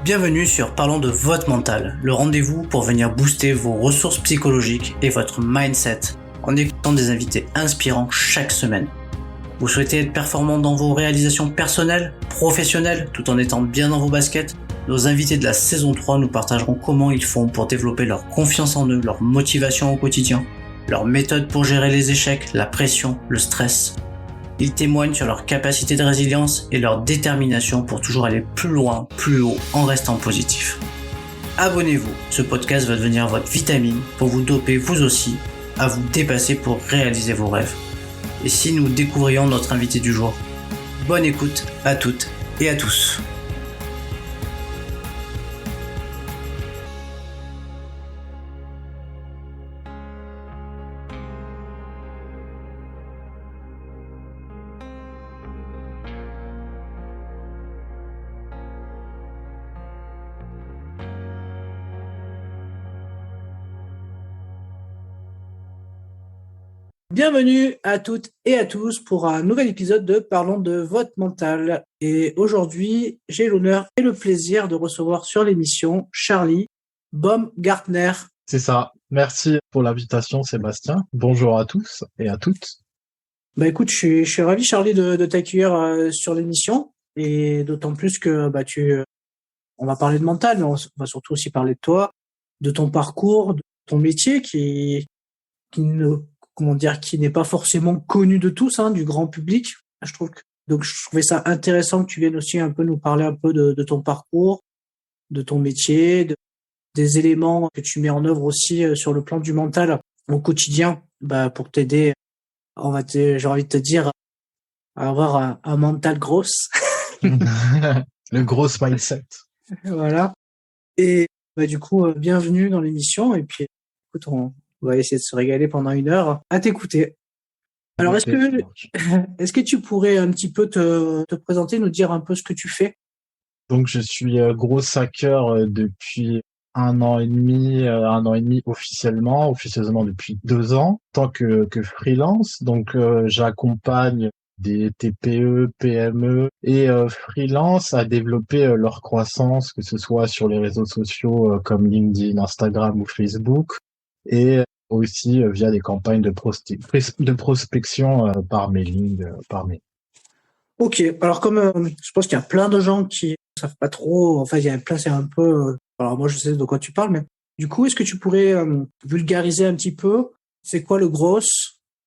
Bienvenue sur Parlons de votre mental, le rendez-vous pour venir booster vos ressources psychologiques et votre mindset en écoutant des invités inspirants chaque semaine. Vous souhaitez être performant dans vos réalisations personnelles, professionnelles, tout en étant bien dans vos baskets? Nos invités de la saison 3 nous partageront comment ils font pour développer leur confiance en eux, leur motivation au quotidien, leurs méthodes pour gérer les échecs, la pression, le stress. Ils témoignent sur leur capacité de résilience et leur détermination pour toujours aller plus loin, plus haut, en restant positif. Abonnez-vous, ce podcast va devenir votre vitamine pour vous doper vous aussi à vous dépasser pour réaliser vos rêves. Et si nous découvrions notre invité du jour? Bonne écoute à toutes et à tous. Bienvenue à toutes et à tous pour un nouvel épisode de Parlons de votre mental. Et aujourd'hui, j'ai l'honneur et le plaisir de recevoir sur l'émission Charlie Baumgartner. C'est ça. Merci pour l'invitation, Sébastien. Bonjour à tous et à toutes. Écoute, je suis ravi, Charlie, de t'accueillir sur l'émission. Et d'autant plus que on va parler de mental, mais on va surtout aussi parler de toi, de ton parcours, de ton métier qui n'est pas forcément connu de tous, du grand public. Donc je trouvais ça intéressant que tu viennes aussi un peu nous parler un peu de ton parcours, de ton métier, des éléments que tu mets en œuvre aussi sur le plan du mental au quotidien, pour t'aider, j'ai envie de te dire, à avoir un mental gros. Le gros mindset. Voilà. Et du coup, bienvenue dans l'émission. Et puis, écoute, on va essayer de se régaler pendant 1 heure à t'écouter. Alors, est-ce que tu pourrais un petit peu te présenter, nous dire un peu ce que tu fais? Donc, je suis gros hacker depuis 1 an et demi officieusement depuis 2 ans, en tant que freelance. Donc, j'accompagne des TPE, PME et freelance à développer leur croissance, que ce soit sur les réseaux sociaux comme LinkedIn, Instagram ou Facebook, et aussi via des campagnes de prospection par mailing, par mail. Ok, alors comme je pense qu'il y a plein de gens qui savent pas trop, enfin il y a plein, c'est un peu, alors moi je sais de quoi tu parles, mais du coup est-ce que tu pourrais vulgariser un petit peu, c'est quoi le gros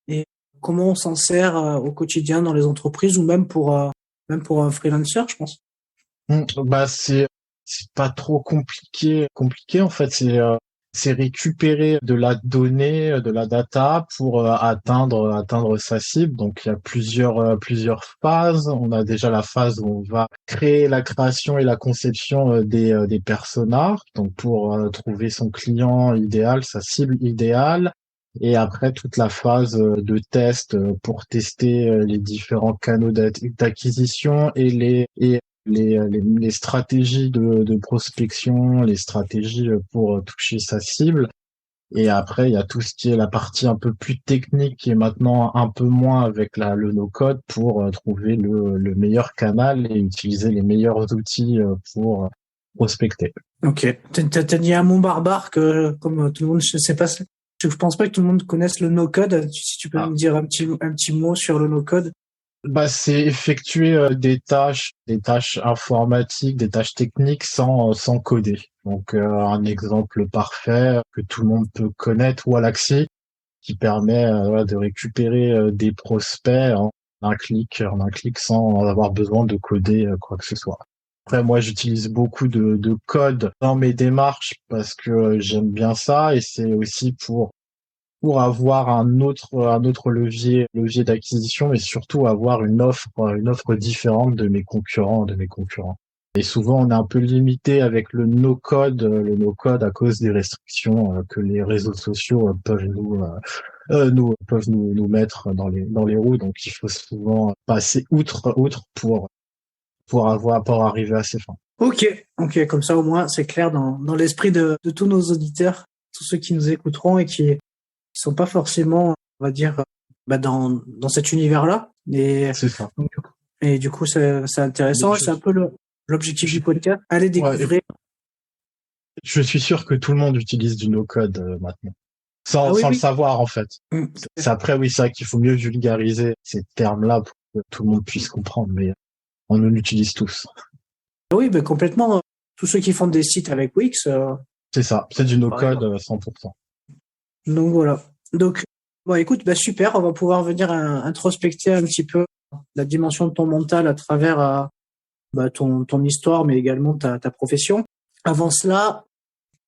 et comment on s'en sert au quotidien dans les entreprises ou même pour un freelancer, je pense. C'est pas trop compliqué en fait, c'est récupérer de la donnée, de la data pour atteindre sa cible. Donc il y a plusieurs phases. On a déjà la phase où on va créer la création et la conception des personas, donc pour trouver son client idéal, sa cible idéale. Et après, toute la phase de test pour tester les différents canaux d'acquisition et les stratégies de prospection, les stratégies pour toucher sa cible. Et après, il y a tout ce qui est la partie un peu plus technique qui est maintenant un peu moins avec le no-code pour trouver le meilleur canal et utiliser les meilleurs outils pour prospecter. Ok. T'as dit un mot barbare que, comme tout le monde, je sais pas, je pense pas que tout le monde connaisse le no-code. Si tu peux me dire un petit mot sur le no-code. C'est effectuer des tâches informatiques, des tâches techniques sans coder. Donc un exemple parfait que tout le monde peut connaître, Wallaxy, qui permet de récupérer des prospects en un clic sans avoir besoin de coder quoi que ce soit. Après, moi, j'utilise beaucoup de code dans mes démarches parce que j'aime bien ça et c'est aussi pour avoir un autre levier d'acquisition et surtout avoir une offre différente de mes concurrents. Et souvent, on est un peu limité avec le no-code à cause des restrictions que les réseaux sociaux peuvent nous mettre dans les roues. Donc, il faut souvent passer outre pour arriver à ses fins. Ok, comme ça au moins c'est clair dans l'esprit de tous nos auditeurs, tous ceux qui nous écouteront et qui sont pas forcément, on va dire, dans cet univers-là. C'est ça. Et du coup, c'est intéressant. C'est un peu l'objectif du podcast. Allez découvrir. Je suis sûr que tout le monde utilise du no-code maintenant. Sans le savoir, en fait. C'est après, oui, c'est vrai qu'il faut mieux vulgariser ces termes-là pour que tout le monde puisse comprendre, mais on l'utilise tous. Oui, ben complètement. Tous ceux qui font des sites avec Wix. C'est ça, c'est du no-code 100%. Donc voilà. Donc, bon, écoute, bah super, on va pouvoir venir introspecter un petit peu la dimension de ton mental à travers ton histoire, mais également ta profession. Avant cela,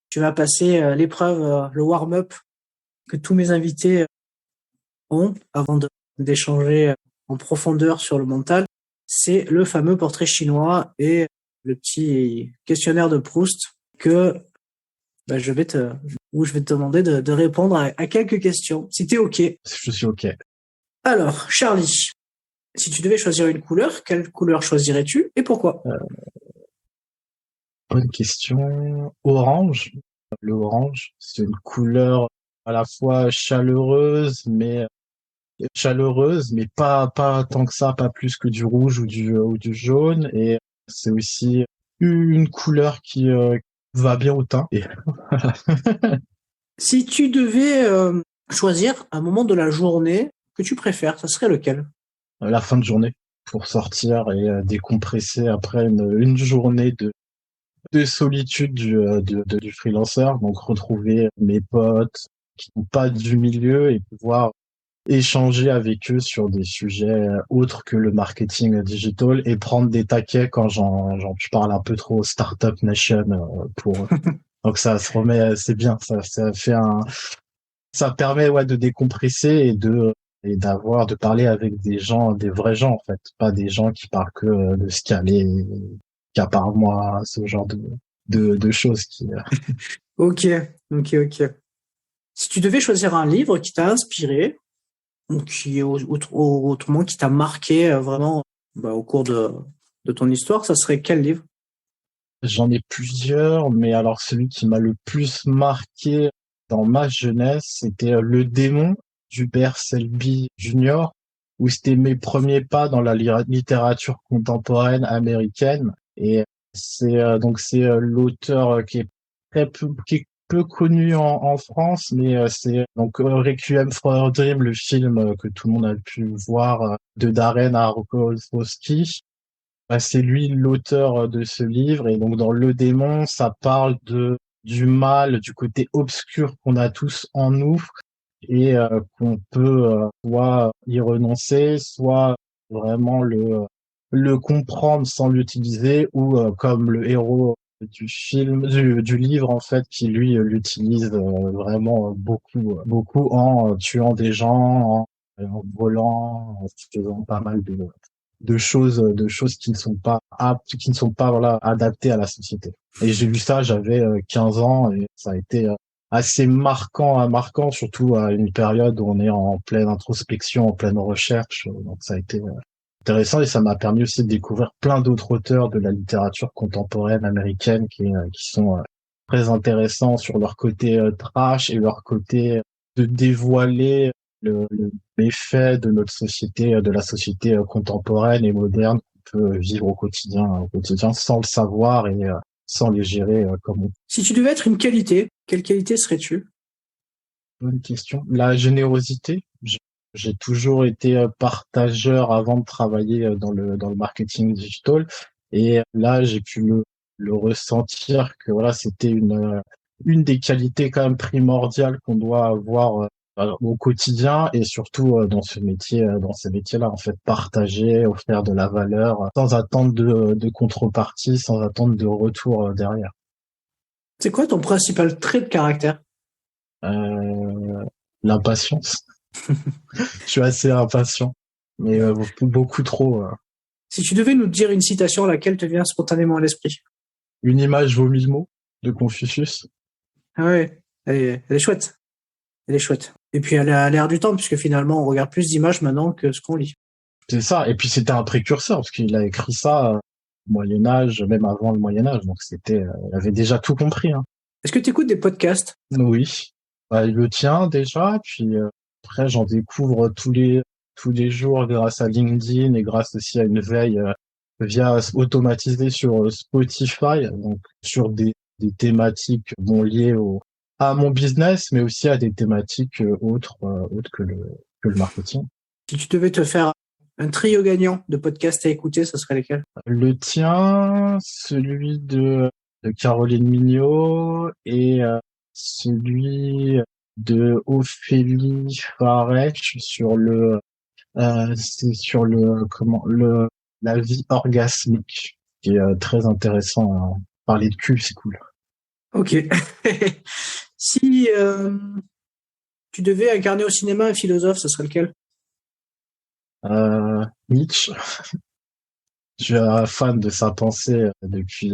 tu vas passer l'épreuve, le warm-up que tous mes invités ont avant d'échanger en profondeur sur le mental. C'est le fameux portrait chinois et le petit questionnaire de Proust que je vais te demander de répondre à quelques questions, si t'es OK. Je suis OK. Alors, Charlie, si tu devais choisir une couleur, quelle couleur choisirais-tu et pourquoi? Bonne question. Orange. Le orange, c'est une couleur à la fois chaleureuse, mais pas tant que ça, pas plus que du rouge ou du jaune. Et c'est aussi une couleur qui va bien au teint. Et Si tu devais choisir un moment de la journée que tu préfères, ça serait lequel? La fin de journée, pour sortir et décompresser après une journée de solitude du freelanceur. Donc retrouver mes potes qui sont pas du milieu et pouvoir échanger avec eux sur des sujets autres que le marketing digital et prendre des taquets quand je parle un peu trop Startup Nation pour donc ça se remet, c'est bien, ça permet de décompresser et de parler avec des gens, des vrais gens en fait, pas des gens qui parlent que de se caler qu'à part moi, ce genre de choses qui Ok. Si tu devais choisir un livre qui t'a inspiré, ou qui autrement qui t'a marqué vraiment au cours de ton histoire, ça serait quel livre? J'en ai plusieurs, mais alors celui qui m'a le plus marqué dans ma jeunesse, c'était Le Démon d'Hubert Selby Jr., où c'était mes premiers pas dans la littérature contemporaine américaine. Et c'est l'auteur qui est peu connu en France, mais c'est donc Requiem for a Dream, le film que tout le monde a pu voir de Darren Aronofsky. C'est lui l'auteur de ce livre, et donc dans Le Démon, ça parle du mal, du côté obscur qu'on a tous en nous et qu'on peut soit y renoncer, soit vraiment le comprendre sans l'utiliser, ou comme le héros du livre en fait, qui lui l'utilise vraiment beaucoup en tuant des gens, en volant, en faisant pas mal de choses qui ne sont pas aptes, qui ne sont pas adaptées à la société. Et j'ai lu ça, j'avais 15 ans, et ça a été assez marquant, surtout à une période où on est en pleine introspection, en pleine recherche. Donc ça a été intéressant, et ça m'a permis aussi de découvrir plein d'autres auteurs de la littérature contemporaine américaine qui sont très intéressants sur leur côté trash et leur côté de dévoiler le méfait de notre société, de la société contemporaine et moderne qu'on peut vivre au quotidien sans le savoir et sans les gérer comme on. Si tu devais être une qualité, quelle qualité serais-tu? Bonne question. La générosité. J'ai toujours été partageur avant de travailler dans le marketing digital, et là j'ai pu le ressentir que c'était une des qualités quand même primordiales qu'on doit avoir au quotidien, et surtout dans ces métiers-là, en fait, partager, offrir de la valeur sans attendre de contrepartie, sans attendre de retour derrière. C'est quoi ton principal trait de caractère? L'impatience. Je suis assez impatient, mais beaucoup trop. Si tu devais nous dire une citation, laquelle te vient spontanément à l'esprit? Une image vaut 1000 mots de Confucius. Ah ouais, elle est chouette. Elle est chouette. Et puis elle a l'air du temps, puisque finalement on regarde plus d'images maintenant que ce qu'on lit. C'est ça. Et puis c'était un précurseur, parce qu'il a écrit ça au Moyen-Âge, même avant le Moyen-Âge. Donc il avait déjà tout compris. Hein. Est-ce que tu écoutes des podcasts? Oui. Le tien déjà, puis après j'en découvre tous les jours grâce à LinkedIn et grâce aussi à une veille automatisé sur Spotify, donc sur des thématiques liées à mon business, mais aussi à des thématiques autres que le marketing. Si tu devais te faire un trio gagnant de podcasts à écouter, ce serait lesquels? Le tien, celui de Caroline Mignot et celui de Ophélie Farech c'est sur la vie orgasmique, qui est très intéressant. Parler de cul, c'est cool. Ok. Si tu devais incarner au cinéma un philosophe, ce serait lequel? Nietzsche. Je suis un fan de sa pensée depuis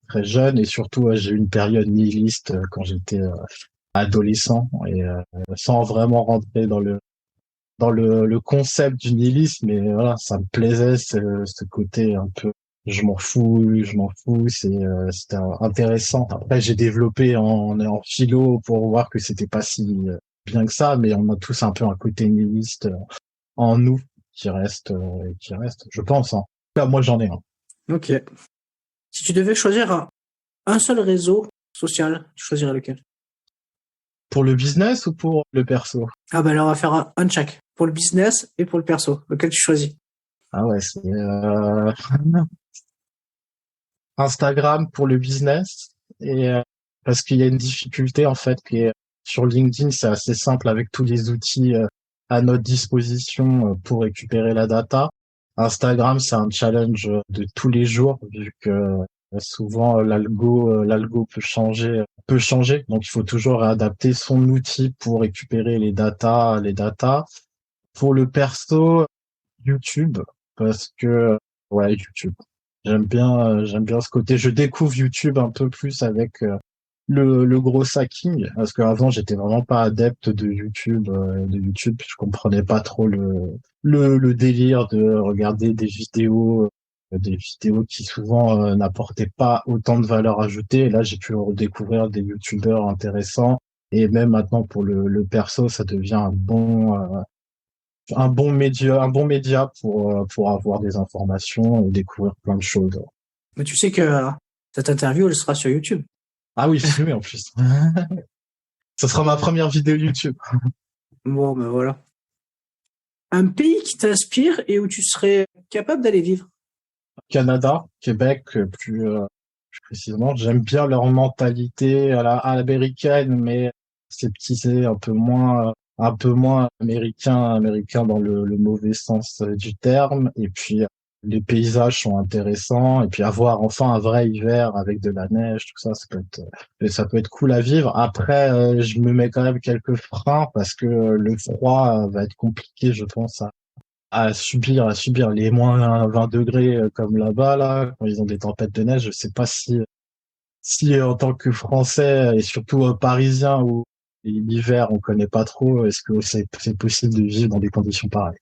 très jeune et surtout j'ai eu une période nihiliste quand j'étais adolescent et sans vraiment rentrer dans le concept du nihilisme, mais voilà, ça me plaisait ce côté un peu je m'en fous, c'était intéressant. Après j'ai développé en philo pour voir que c'était pas si bien que ça, mais on a tous un peu un côté nihiliste en nous qui reste, je pense. Hein. Là, moi j'en ai un. Ok. Si tu devais choisir un seul réseau social, tu choisirais lequel? Pour le business ou pour le perso? Ah ben alors on va faire un de chaque. Pour le business et pour le perso. Lequel tu choisis? Ah ouais, c'est Instagram pour le business et parce qu'il y a une difficulté en fait qui est sur LinkedIn, c'est assez simple avec tous les outils à notre disposition pour récupérer la data. Instagram, c'est un challenge de tous les jours vu que souvent l'algo peut changer, donc il faut toujours adapter son outil pour récupérer les datas. Pour le perso, YouTube, parce que ouais, YouTube. J'aime bien ce côté. Je découvre YouTube un peu plus avec le gros hacking, parce qu'avant j'étais vraiment pas adepte de YouTube. Je comprenais pas trop le délire de regarder des vidéos qui souvent n'apportaient pas autant de valeur ajoutée. Et là, j'ai pu redécouvrir des YouTubeurs intéressants. Et même maintenant pour le perso, ça devient un bon média pour avoir des informations et découvrir plein de choses. Mais tu sais que cette interview, elle sera sur YouTube. Ah oui, oui, en plus. Ce sera ma première vidéo YouTube. Bon, ben voilà. Un pays qui t'inspire et où tu serais capable d'aller vivre. Canada, Québec, plus précisément. J'aime bien leur mentalité à l'américaine, mais c'est un peu moins américain dans le mauvais sens du terme. Et puis, les paysages sont intéressants. Et puis, avoir enfin un vrai hiver avec de la neige, tout ça, ça peut être cool à vivre. Après, je me mets quand même quelques freins parce que le froid va être compliqué, je pense, à subir les moins 20 degrés comme là-bas, là, quand ils ont des tempêtes de neige. Je sais pas si en tant que Français et surtout Parisien où l'hiver on connaît pas trop, est-ce que c'est possible de vivre dans des conditions pareilles?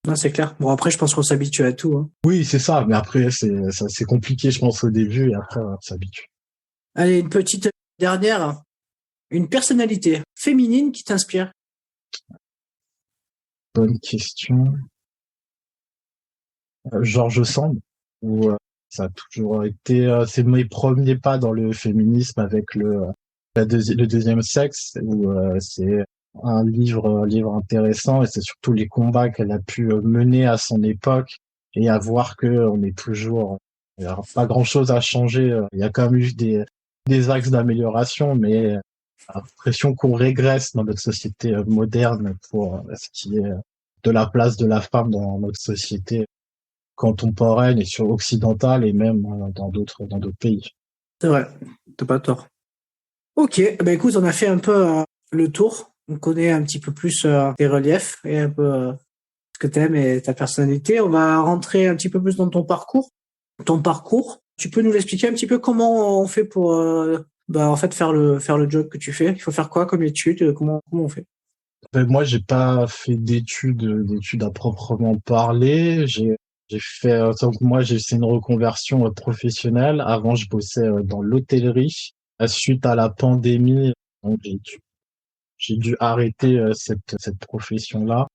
Non, c'est clair. Bon, après, je pense qu'on s'habitue à tout. Hein. Oui, c'est ça, mais après c'est compliqué, je pense, au début et après on s'habitue. Allez, une petite dernière. Une personnalité féminine qui t'inspire. Bonne question. George Sand, où ça a toujours été, c'est mes premiers pas dans le féminisme avec le deuxième sexe, où c'est un livre intéressant et c'est surtout les combats qu'elle a pu mener à son époque et à voir que on est toujours, il y a pas grand chose à changer. Il y a quand même eu des axes d'amélioration, mais j'ai l'impression qu'on régresse dans notre société moderne pour ce qui est de la place de la femme dans notre société contemporaine et occidentale et même dans d'autres pays. C'est vrai, t'as pas tort. Ok, ben écoute, on a fait un peu le tour. On connaît un petit peu plus tes reliefs et un peu ce que t'aimes et ta personnalité. On va rentrer un petit peu plus dans ton parcours. Ton parcours, tu peux nous l'expliquer un petit peu comment on fait pour en fait faire le job que tu fais? Il faut faire quoi comme études? Comment on fait? Moi, j'ai pas fait d'études à proprement parler. J'ai fait, donc moi, c'est une reconversion professionnelle. Avant, je bossais dans l'hôtellerie. Suite à la pandémie, donc j'ai dû arrêter cette profession-là.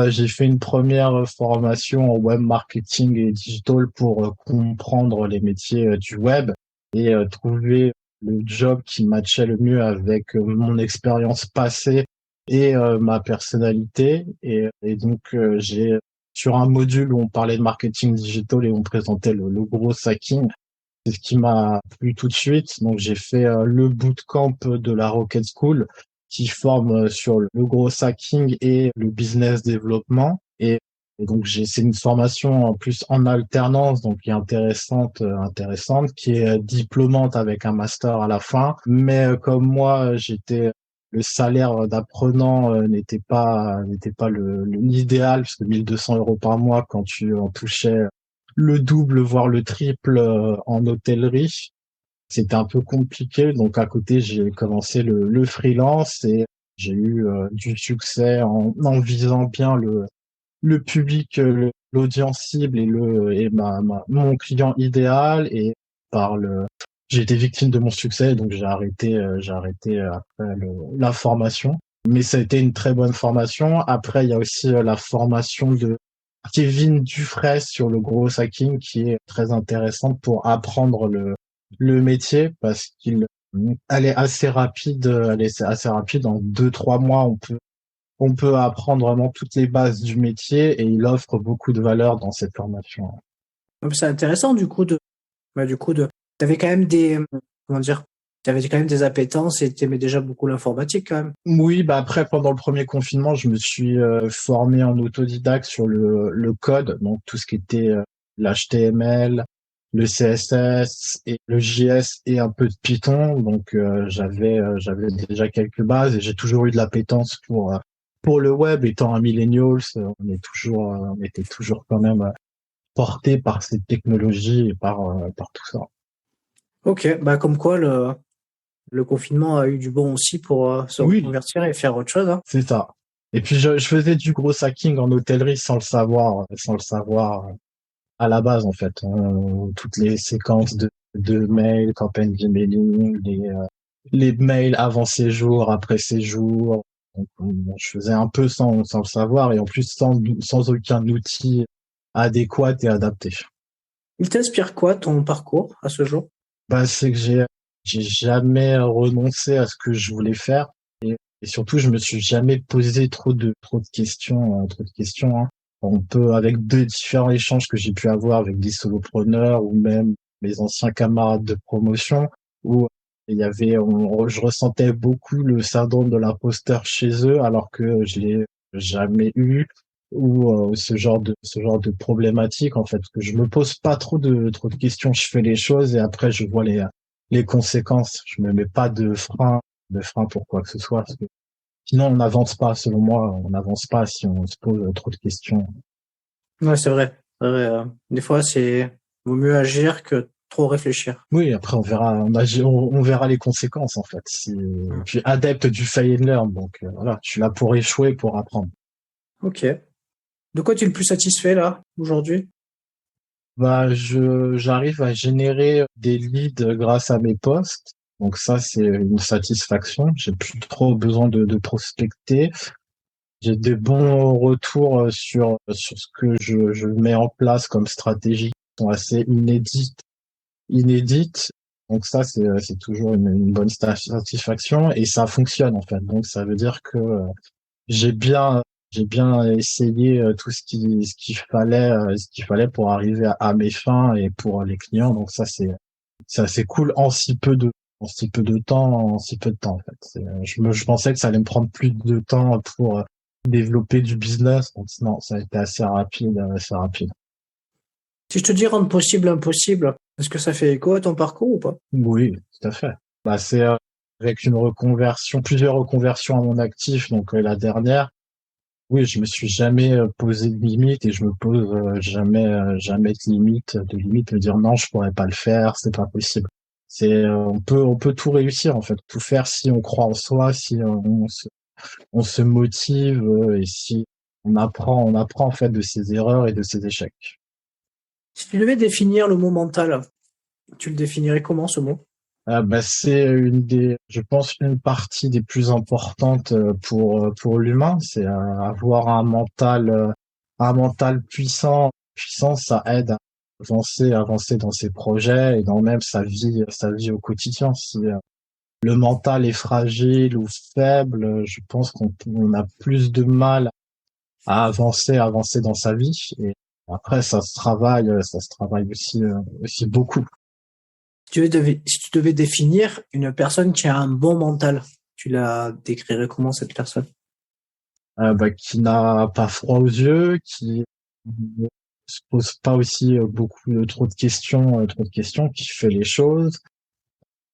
J'ai fait une première formation en web marketing et digital pour comprendre les métiers du web et trouver le job qui matchait le mieux avec mon expérience passée et ma personnalité. Et donc, j'ai sur un module où on parlait de marketing digital et on présentait le gros hacking. C'est ce qui m'a plu tout de suite. Donc, j'ai fait le bootcamp de la Rocket School qui forme sur le gros hacking et le business développement. Et donc, c'est une formation en plus en alternance, donc qui est intéressante, qui est diplômante avec un master à la fin. Mais comme moi, le salaire d'apprenant n'était pas l'idéal, parce que 1 200 € par mois quand tu en touchais le double, voire le triple en hôtellerie. C'était un peu compliqué, donc à côté j'ai commencé le freelance et j'ai eu du succès en visant bien le public, l'audience cible et mon client idéal et j'ai été victime de mon succès, donc j'ai arrêté après la formation. Mais ça a été une très bonne formation. Après il y a aussi la formation de Kevin Dufresne sur le gros hacking qui est très intéressante pour apprendre le métier parce elle est assez rapide, en 2 3 mois on peut apprendre vraiment toutes les bases du métier et il offre beaucoup de valeur dans cette formation. Donc, c'est intéressant t'avais quand même comment dire, t'avais quand même des appétences et t'aimais déjà beaucoup l'informatique quand même. Oui, bah après pendant le premier confinement, je me suis formé en autodidacte sur le code, donc tout ce qui était l'HTML, le CSS et le JS et un peu de Python. Donc j'avais déjà quelques bases et j'ai toujours eu de l'appétence pour le web. Étant un millennial, on était toujours quand même porté par cette technologie et par tout ça. Ok, bah comme quoi le confinement a eu du bon aussi pour se Oui, reconvertir et faire autre chose, hein. c'est ça. Et puis je faisais du gros hacking en hôtellerie sans le savoir à la base en fait. Toutes les séquences de mails, campagne d'emailing, les mails avant séjour, après séjour. Donc, je faisais un peu sans le savoir et en plus sans aucun outil adéquat et adapté. Il t'inspire quoi ton parcours à ce jour? Bah, c'est que j'ai jamais renoncé à ce que je voulais faire et surtout je me suis jamais posé trop de questions, hein. On peut avec deux différents échanges que j'ai pu avoir avec des solopreneurs ou même mes anciens camarades de promotion où je ressentais beaucoup le syndrome de l'imposteur chez eux alors que je l'ai jamais eu ou ce genre de problématique en fait que je me pose pas trop de questions, je fais les choses et après je vois les conséquences, je me mets pas de frein pour quoi que ce soit parce que sinon on n'avance pas, selon moi on n'avance pas si on se pose trop de questions. Ouais, c'est vrai. Des fois, vaut mieux agir que trop réfléchir. Oui, après on verra les conséquences en fait. Je suis adepte du fail and learn, donc voilà, je suis là pour échouer, pour apprendre. Ok. De quoi tu es le plus satisfait là, aujourd'hui? Bah, j'arrive à générer des leads grâce à mes posts, donc ça c'est une satisfaction. J'ai plus trop besoin de prospecter. J'ai des bons retours sur ce que je mets en place comme stratégie, qui sont assez inédites. Donc ça, c'est toujours une bonne satisfaction et ça fonctionne en fait. Donc ça veut dire que j'ai bien j'ai bien essayé tout ce qu'il fallait pour arriver à mes fins et pour les clients. Donc ça c'est assez cool en si peu de temps en fait. Je pensais que ça allait me prendre plus de temps pour développer du business. Donc non, ça a été assez rapide, assez rapide. Si je te dis rendre possible impossible, est-ce que ça fait écho à ton parcours ou pas? Oui, tout à fait. Bah, c'est avec plusieurs reconversions à mon actif. Donc la dernière, oui, je me suis jamais posé de limite et je me pose jamais de limite, me dire non, je pourrais pas le faire, c'est pas possible. On peut tout réussir en fait, tout faire si on croit en soi, si on se motive et si on apprend en fait de ses erreurs et de ses échecs. Si tu devais définir le mot mental, tu le définirais comment ce mot? C'est je pense, une partie des plus importantes pour l'humain. C'est avoir un mental puissant. Puissant, ça aide à avancer dans ses projets et dans même sa vie au quotidien. Si le mental est fragile ou faible, je pense qu'on a plus de mal à avancer dans sa vie. Et après, ça se travaille aussi beaucoup. Si tu devais définir une personne qui a un bon mental, tu la décrirais comment cette personne? Qui n'a pas froid aux yeux, qui ne se pose pas aussi trop de questions, qui fait les choses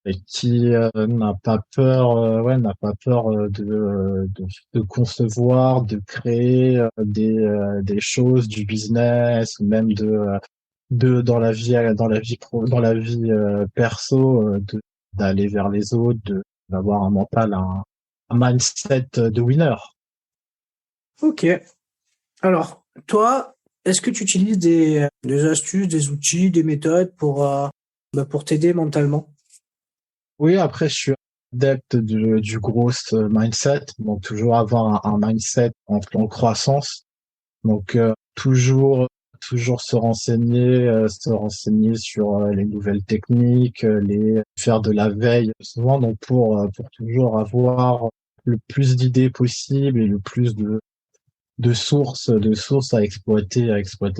et qui n'a pas peur, n'a pas peur de concevoir, de créer des choses, du business, ou même dans la vie perso, d'aller vers les autres, d'avoir un mindset de winner. Ok. Alors, toi, est-ce que tu utilises des astuces, des outils, des méthodes pour t'aider mentalement? Oui, après, je suis adepte du growth mindset, donc toujours avoir un mindset en croissance. Donc, toujours se renseigner sur les nouvelles techniques, faire de la veille souvent, donc pour toujours avoir le plus d'idées possibles et le plus de sources à exploiter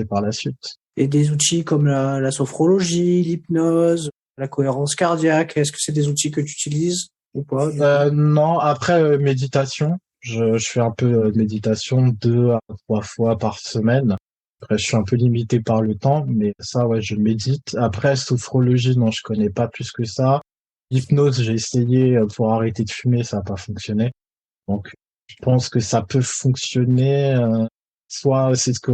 par la suite. Et des outils comme la sophrologie, l'hypnose, la cohérence cardiaque, est-ce que c'est des outils que tu utilises ou pas, du coup? Non, après méditation, je fais un peu de méditation 2 à 3 fois par semaine. Après, je suis un peu limité par le temps, mais ça, ouais, je médite. Après, sophrologie, non, je connais pas plus que ça. Hypnose, j'ai essayé pour arrêter de fumer, ça n'a pas fonctionné. Donc, je pense que ça peut fonctionner. Soit c'est ce que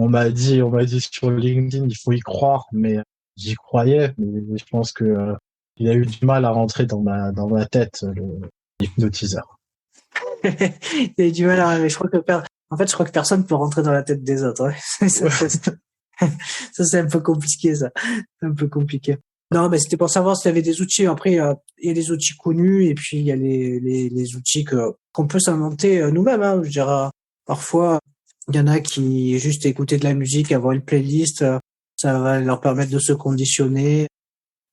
on m'a dit sur LinkedIn, il faut y croire, mais j'y croyais, mais je pense que il a eu du mal à rentrer dans ma tête, l'hypnotiseur. Il y a du mal à rêver. Je crois que personne peut rentrer dans la tête des autres. Ouais. Ça, c'est un peu compliqué, ça. C'est un peu compliqué. Non, mais c'était pour savoir s'il y avait des outils. Après, il y a les outils connus et puis il y a les outils qu'on peut s'inventer nous-mêmes. Hein. Je dirais, parfois, il y en a qui juste écouter de la musique, avoir une playlist, ça va leur permettre de se conditionner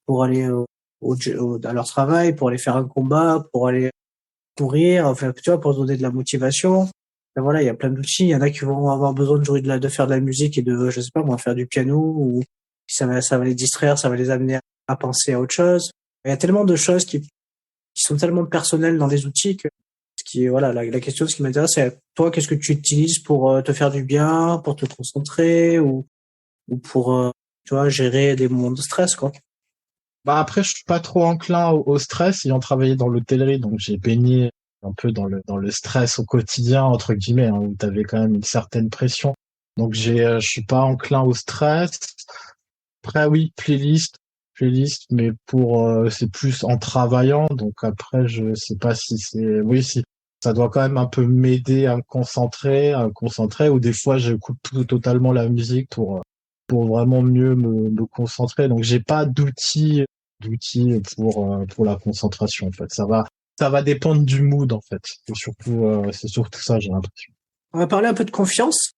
pour aller à leur travail, pour aller faire un combat, pour aller courir, enfin, tu vois, pour donner de la motivation. Ben voilà, il y a plein d'outils. Il y en a qui vont avoir besoin de jouer de faire de la musique et je sais pas, moi, faire du piano ou ça va les distraire, ça va les amener à penser à autre chose. Il y a tellement de choses qui sont tellement personnelles dans les outils que voilà, la question, ce qui m'intéresse, c'est toi, qu'est-ce que tu utilises pour te faire du bien, pour te concentrer ou pour, tu vois, gérer des moments de stress, quoi. Bah après, je suis pas trop enclin au stress, ayant travaillé dans l'hôtellerie, donc j'ai baigné un peu dans le stress au quotidien, entre guillemets, hein, où tu avais quand même une certaine pression. Donc je suis pas enclin au stress. Après, oui, playlist, mais c'est plus en travaillant. Donc après, je sais pas si ça doit quand même un peu m'aider à me concentrer, ou des fois, je coupe totalement la musique pour vraiment mieux me concentrer. Donc j'ai pas d'outils pour la concentration, en fait. Ça va dépendre du mood, en fait. C'est surtout ça, j'ai l'impression. On va parler un peu de confiance.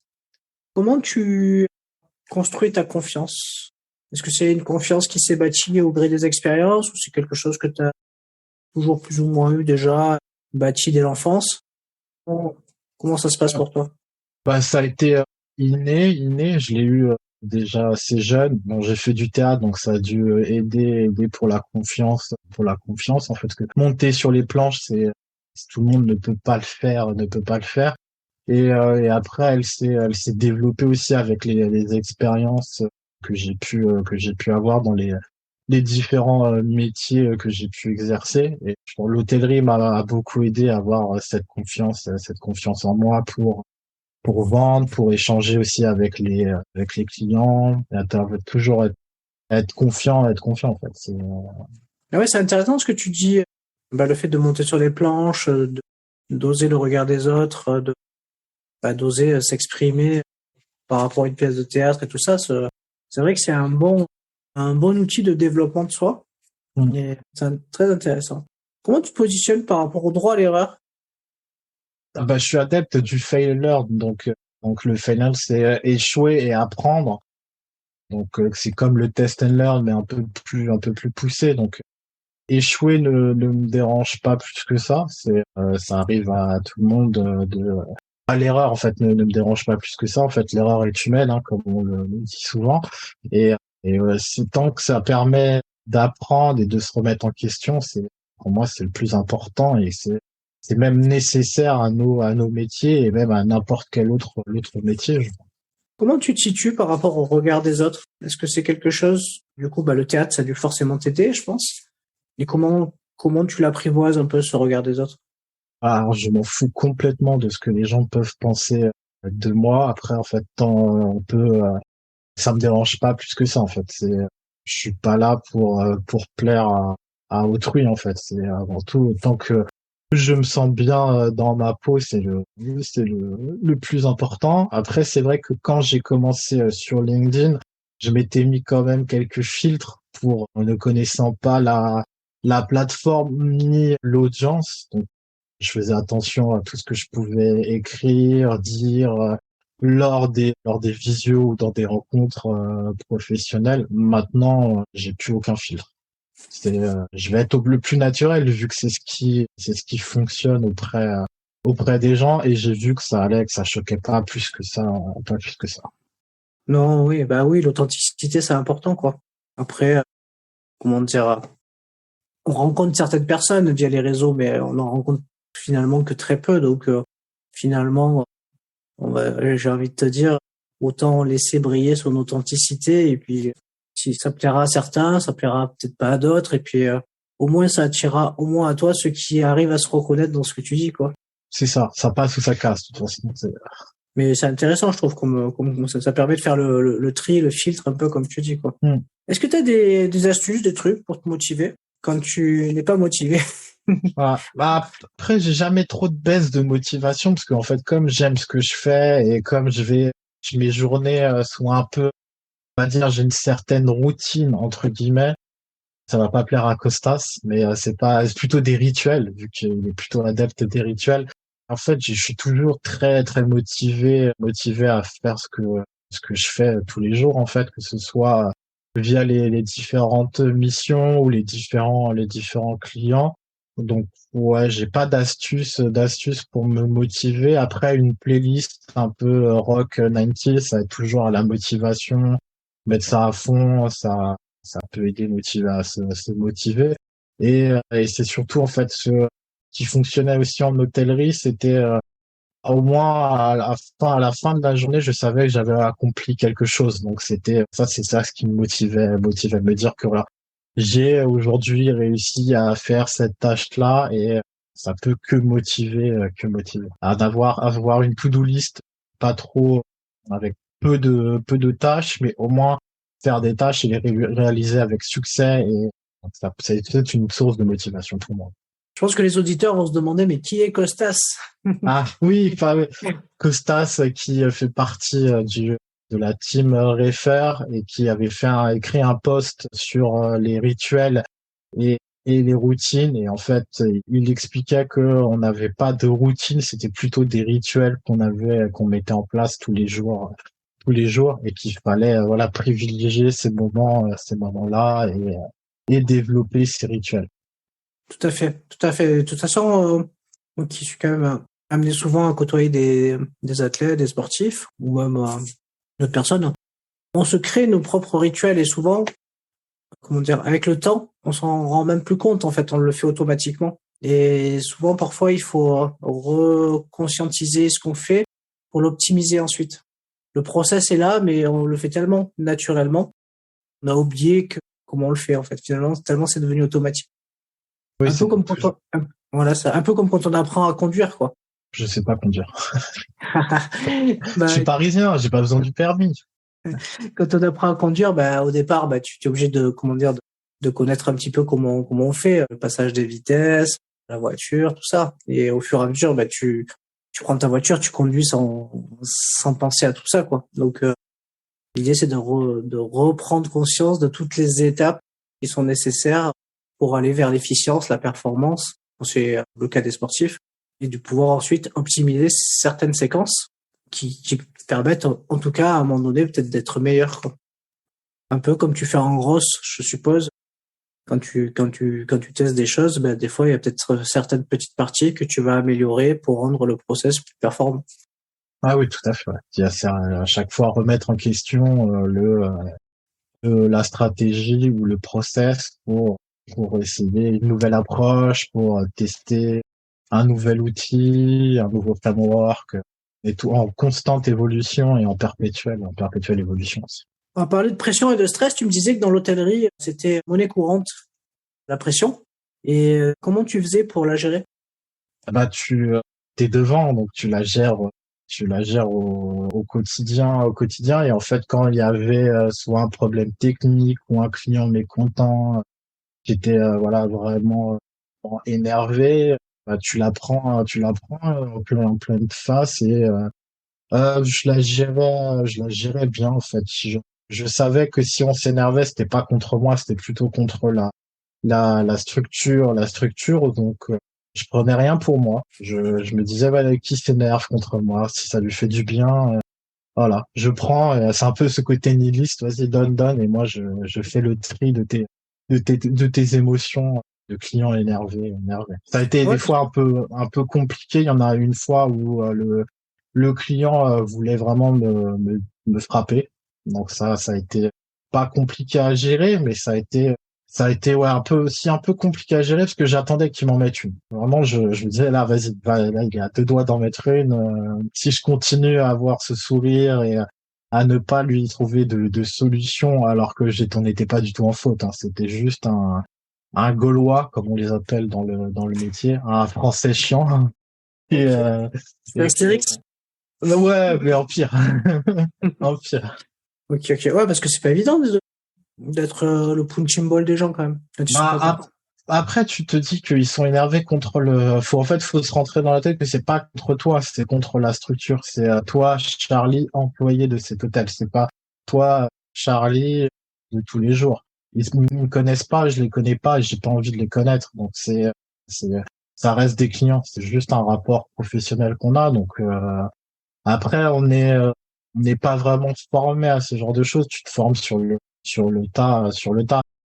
Comment tu construis ta confiance? Est-ce que c'est une confiance qui s'est bâtie au gré des expériences ou c'est quelque chose que tu as toujours plus ou moins eu déjà, bâti dès l'enfance? Comment ça se passe pour toi? Bah, ça a été inné. Je l'ai eu déjà assez jeune. Bon, j'ai fait du théâtre, donc ça a dû aider pour la confiance. En fait, que monter sur les planches, tout le monde ne peut pas le faire, ne peut pas le faire. Et après, elle s'est développée aussi avec les expériences que j'ai pu avoir dans les différents métiers que j'ai pu exercer. Et l'hôtellerie m'a beaucoup aidé à avoir cette confiance en moi pour vendre, pour échanger aussi avec les clients, toujours être confiant en fait. Ah ouais, c'est intéressant ce que tu dis. Bah, le fait de monter sur les planches, d'oser le regard des autres, d'oser s'exprimer par rapport à une pièce de théâtre et tout ça, c'est vrai que c'est un bon outil de développement de soi. Et c'est très intéressant. Comment tu te positionnes par rapport au droit à l'erreur? Je suis adepte du fail and learn, donc le fail and learn, c'est échouer et apprendre. Donc c'est comme le test and learn, mais un peu plus poussé. Donc échouer ne me dérange pas plus que ça. Ça arrive à tout le monde l'erreur en fait ne me dérange pas plus que ça. En fait, l'erreur est humaine, hein, comme on le dit souvent. Et c'est tant que ça permet d'apprendre et de se remettre en question, pour moi c'est le plus important et c'est même nécessaire à nos métiers et même à n'importe quel autre métier. Comment tu te situes par rapport au regard des autres? Est-ce que c'est quelque chose, du coup, le théâtre, ça a dû forcément t'aider, je pense. Et comment tu l'apprivoises un peu, ce regard des autres? Alors, je m'en fous complètement de ce que les gens peuvent penser de moi. Après, en fait, tant on peut, ça me dérange pas plus que ça, en fait. Je suis pas là pour plaire à autrui, en fait. C'est avant tout, tant que je me sens bien dans ma peau, c'est le plus important. Après, c'est vrai que quand j'ai commencé sur LinkedIn, je m'étais mis quand même quelques filtres pour ne connaissant pas la plateforme ni l'audience. Donc, je faisais attention à tout ce que je pouvais écrire, dire lors des visios ou dans des rencontres professionnelles. Maintenant, j'ai plus aucun filtre. Je vais être le plus naturel vu que c'est ce qui fonctionne auprès des gens et j'ai vu que ça choquait pas plus que ça, pas plus que ça. Non, oui, oui, l'authenticité, c'est important, quoi. Après, comment dire, on rencontre certaines personnes via les réseaux, mais on en rencontre finalement que très peu. Donc, finalement, j'ai envie de te dire, autant laisser briller son authenticité. Et puis, si ça plaira à certains, ça plaira peut-être pas à d'autres. Et puis, au moins, ça attirera au moins à toi ceux qui arrivent à se reconnaître dans ce que tu dis, quoi. C'est ça passe ou ça casse, de toute façon. Mais c'est intéressant, je trouve, comme ça permet de faire le tri, le filtre, un peu comme tu dis, quoi. Est-ce que tu as des astuces, des trucs pour te motiver quand tu n'es pas motivé? Voilà. Après, j'ai jamais trop de baisse de motivation parce qu'en fait, comme j'aime ce que je fais et comme mes journées sont un peu, on va dire, j'ai une certaine routine entre guillemets. Ça va pas plaire à Costas, mais c'est plutôt des rituels vu qu'il est plutôt adepte des rituels. En fait, je suis toujours très très motivé à faire ce que je fais tous les jours en fait, que ce soit via les différentes missions ou les différents clients. Donc ouais, j'ai pas d'astuce pour me motiver. Après une playlist un peu rock 90, ça aide toujours à la motivation. Mettre ça à fond, ça peut aider à se motiver. Et c'est surtout en fait ce qui fonctionnait aussi en hôtellerie, c'était au moins à la fin de la journée, je savais que j'avais accompli quelque chose. Donc c'est ça ce qui me motivait à me dire que voilà, j'ai aujourd'hui réussi à faire cette tâche-là et ça peut que motiver. Avoir une to-do list pas trop avec peu de tâches, mais au moins faire des tâches et les réaliser avec succès et ça c'est peut-être une source de motivation pour moi. Je pense que les auditeurs vont se demander, mais qui est Costas? Ah oui, Costas qui fait partie de la team Refer et qui avait écrit un post sur les rituels et les routines. Et en fait, il expliquait que on n'avait pas de routine, c'était plutôt des rituels qu'on mettait en place tous les jours et qu'il fallait privilégier ces moments-là et développer ces rituels. Tout à fait. De toute façon, moi qui suis quand même amené souvent à côtoyer des athlètes, des sportifs ou même d'autres personnes, on se crée nos propres rituels et souvent, comment dire, avec le temps, on s'en rend même plus compte en fait, on le fait automatiquement. Et souvent, parfois, il faut reconscientiser ce qu'on fait pour l'optimiser ensuite. Le process est là, mais on le fait tellement naturellement, on a oublié comment on le fait en fait. Finalement, tellement c'est devenu automatique. Oui, un peu comme quand un peu comme quand on apprend à conduire, quoi. Je sais pas conduire. Je suis parisien, j'ai pas besoin du permis. Quand on apprend à conduire, au départ, tu es obligé de, comment dire, de connaître un petit peu comment on fait, le passage des vitesses, la voiture, tout ça. Et au fur et à mesure, tu prends ta voiture, tu conduis sans penser à tout ça, quoi. Donc, l'idée, c'est de reprendre conscience de toutes les étapes qui sont nécessaires pour aller vers l'efficience, la performance, c'est le cas des sportifs, et de pouvoir ensuite optimiser certaines séquences qui permettent, en tout cas, à un moment donné, peut-être d'être meilleur, quoi. Un peu comme tu fais en grosse, je suppose. Quand tu testes des choses, ben, des fois, il y a peut-être certaines petites parties que tu vas améliorer pour rendre le process plus performant. Ah oui, tout à fait. Ouais. Il y a à chaque fois remettre en question la stratégie ou le process pour essayer une nouvelle approche, pour tester un nouvel outil, un nouveau framework, et tout en constante évolution et en perpétuelle évolution aussi. On va parler de pression et de stress. Tu me disais que dans l'hôtellerie, c'était monnaie courante, la pression. Et comment tu faisais pour la gérer? Bah t'es devant, donc tu la gères au quotidien. Et en fait, quand il y avait soit un problème technique ou un client mécontent qui était vraiment énervé, bah, tu la prends en pleine face et je la gérais bien en fait. Je savais que si on s'énervait, c'était pas contre moi, c'était plutôt contre la structure. Donc je prenais rien pour moi. Je me disais qui s'énerve contre moi, si ça lui fait du bien, voilà, je prends. C'est un peu ce côté nihiliste. Vas-y, donne et moi je fais le tri de tes émotions de client énervé. Ça a été des fois un peu compliqué. Il y en a une fois où le client voulait vraiment me frapper. Donc ça a été pas compliqué à gérer, mais ça a été ouais un peu compliqué à gérer parce que j'attendais qu'il m'en mette une. Vraiment, je me disais là, vas-y, là il est à 2 doigts d'en mettre une. Si je continue à avoir ce sourire et à ne pas lui trouver de solution alors que on n'était pas du tout en faute. Hein. C'était juste un Gaulois, comme on les appelle dans le métier, un Français chiant. Et, C'est Astérix? Ouais, mais en pire. En pire. Ok. Ouais, parce que c'est pas évident d'être le punching ball des gens quand même. Après, tu te dis qu'ils sont énervés contre faut se rentrer dans la tête que c'est pas contre toi, c'est contre la structure. C'est toi, Charlie, employé de cet hôtel. C'est pas toi, Charlie, de tous les jours. Ils me connaissent pas, je les connais pas, j'ai pas envie de les connaître. Donc ça reste des clients. C'est juste un rapport professionnel qu'on a. Donc après, on n'est pas vraiment formé à ce genre de choses. Tu te formes sur le tas.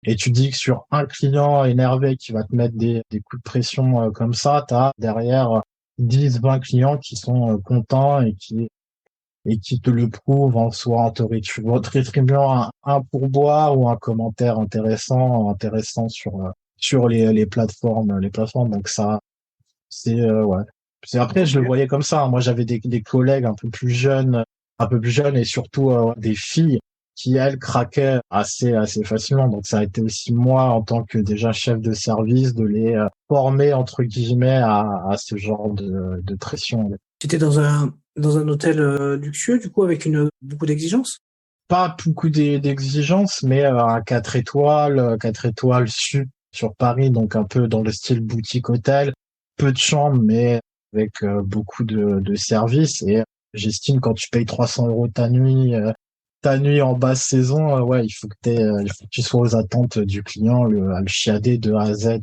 Et tu dis que sur un client énervé qui va te mettre des coups de pression comme ça, t'as derrière 10, 20 clients qui sont contents et qui te le prouvent soit en te rétribuant un pourboire ou un commentaire intéressant sur les plateformes. Donc ça, ouais. Après, je le voyais comme ça. Hein. Moi, j'avais des collègues un peu plus jeunes et surtout des filles qui, elles, craquaient assez facilement. Donc, ça a été aussi moi, en tant que déjà chef de service, de les former, entre guillemets, à ce genre de pression. Tu étais dans un hôtel luxueux, du coup, avec beaucoup d'exigences? Pas beaucoup d'exigences, mais un 4 étoiles sur Paris, donc un peu dans le style boutique hôtel. Peu de chambres, mais avec beaucoup de services. Et j'estime quand tu payes 300 € ta nuit en basse saison, ouais, il faut que tu sois aux attentes du client, à le chiader de A à Z.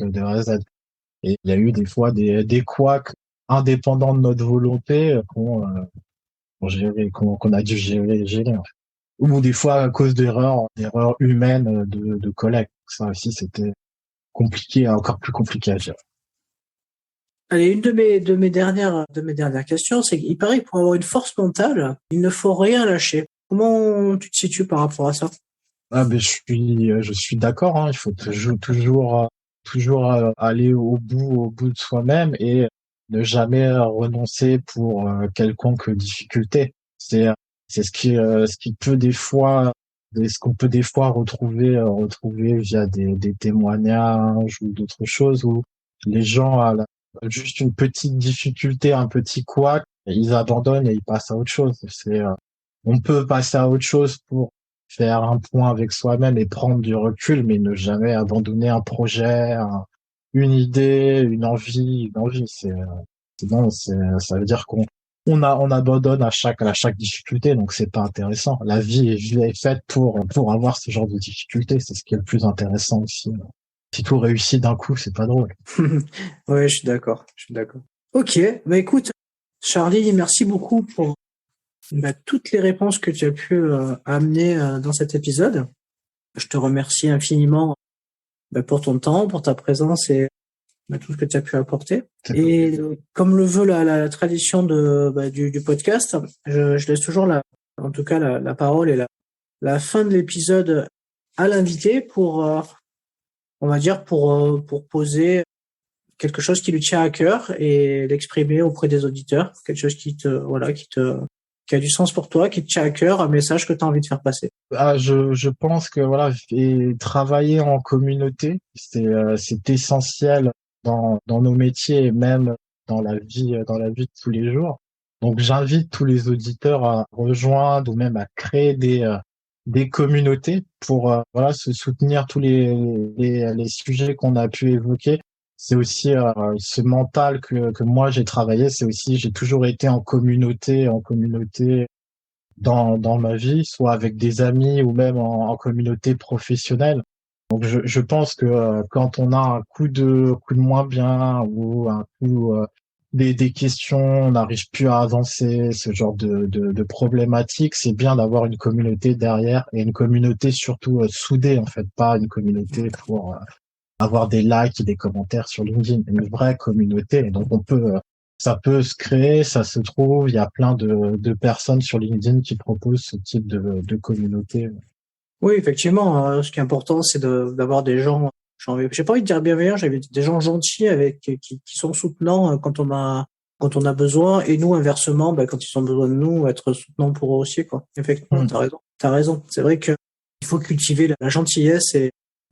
Et il y a eu des fois des couacs indépendants de notre volonté qu'on a dû gérer en fait. Ou des fois à cause d'erreurs humaines de collègues. Ça aussi, c'était compliqué, encore plus compliqué à gérer. Allez, une de mes dernières questions, c'est qu'il paraît que pour avoir une force mentale, il ne faut rien lâcher. Comment tu te situes par rapport à ça? Ah, ben, je suis d'accord, hein. Il faut toujours aller au bout de soi-même et ne jamais renoncer pour quelconque difficulté. C'est ce qui peut des fois, ce qu'on peut des fois retrouver via des témoignages ou d'autres choses où les gens juste une petite difficulté, un petit couac, ils abandonnent et ils passent à autre chose. On peut passer à autre chose pour faire un point avec soi-même et prendre du recul, mais ne jamais abandonner un projet, une idée, une envie. Sinon, ça veut dire on abandonne à chaque difficulté, donc c'est pas intéressant. La vie est faite pour avoir ce genre de difficultés. C'est ce qui est le plus intéressant aussi. si tout réussit d'un coup, c'est pas drôle. Ouais, je suis d'accord. Ok, bah écoute, Charlie, merci beaucoup pour toutes les réponses que tu as pu amener dans cet épisode. Je te remercie infiniment pour ton temps, pour ta présence et tout ce que tu as pu apporter. Et comme le veut la tradition du podcast, je laisse toujours en tout cas la parole et la fin de l'épisode à l'invité pour, on va dire, pour poser quelque chose qui lui tient à cœur et l'exprimer auprès des auditeurs, quelque chose qui a du sens pour toi, qui te tient à cœur, un message que tu as envie de faire passer. Je pense que et travailler en communauté, c'est essentiel dans nos métiers et même dans la vie de tous les jours. Donc j'invite tous les auditeurs à rejoindre ou même à créer des communautés pour se soutenir tous les sujets qu'on a pu évoquer. C'est aussi ce mental que moi j'ai travaillé, c'est aussi j'ai toujours été en communauté dans ma vie, soit avec des amis ou même en communauté professionnelle. Donc je pense que quand on a un coup de moins bien ou un coup des questions, on n'arrive plus à avancer, ce genre de problématiques, c'est bien d'avoir une communauté derrière et une communauté surtout soudée en fait, pas une communauté pour avoir des likes et des commentaires sur LinkedIn, une vraie communauté. Et donc ça peut se créer, ça se trouve, il y a plein de personnes sur LinkedIn qui proposent ce type de communauté. Oui, effectivement, ce qui est important, c'est d'avoir des gens, j'ai pas envie de dire bienveillants, j'avais des gens gentils qui sont soutenants quand on a besoin, et nous, inversement, quand ils ont besoin de nous, être soutenants pour eux aussi, quoi. Effectivement, t'as raison. C'est vrai que il faut cultiver la gentillesse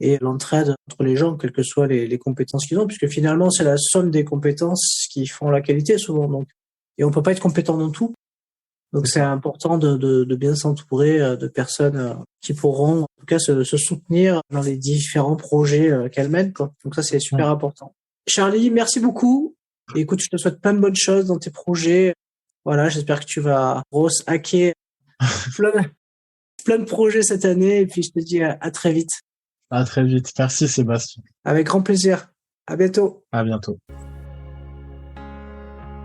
et l'entraide entre les gens, quelles que soient les compétences qu'ils ont, puisque finalement, c'est la somme des compétences qui font la qualité, souvent, donc. Et on peut pas être compétent dans tout. Donc, c'est important de bien s'entourer de personnes qui pourront, en tout cas, se soutenir dans les différents projets qu'elles mènent, quoi. Donc, ça, c'est super important. Charlie, merci beaucoup. Et écoute, je te souhaite plein de bonnes choses dans tes projets. Voilà, j'espère que tu vas hacker plein de projets cette année. Et puis, je te dis à très vite. À très vite. Merci, Sébastien. Avec grand plaisir. À bientôt. À bientôt.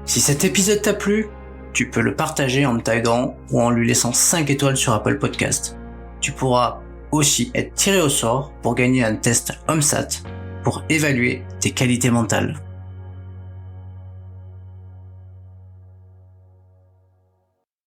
Si cet épisode t'a plu, tu peux le partager en me taguant ou en lui laissant 5 étoiles sur Apple Podcast. Tu pourras aussi être tiré au sort pour gagner un test HomeSat pour évaluer tes qualités mentales.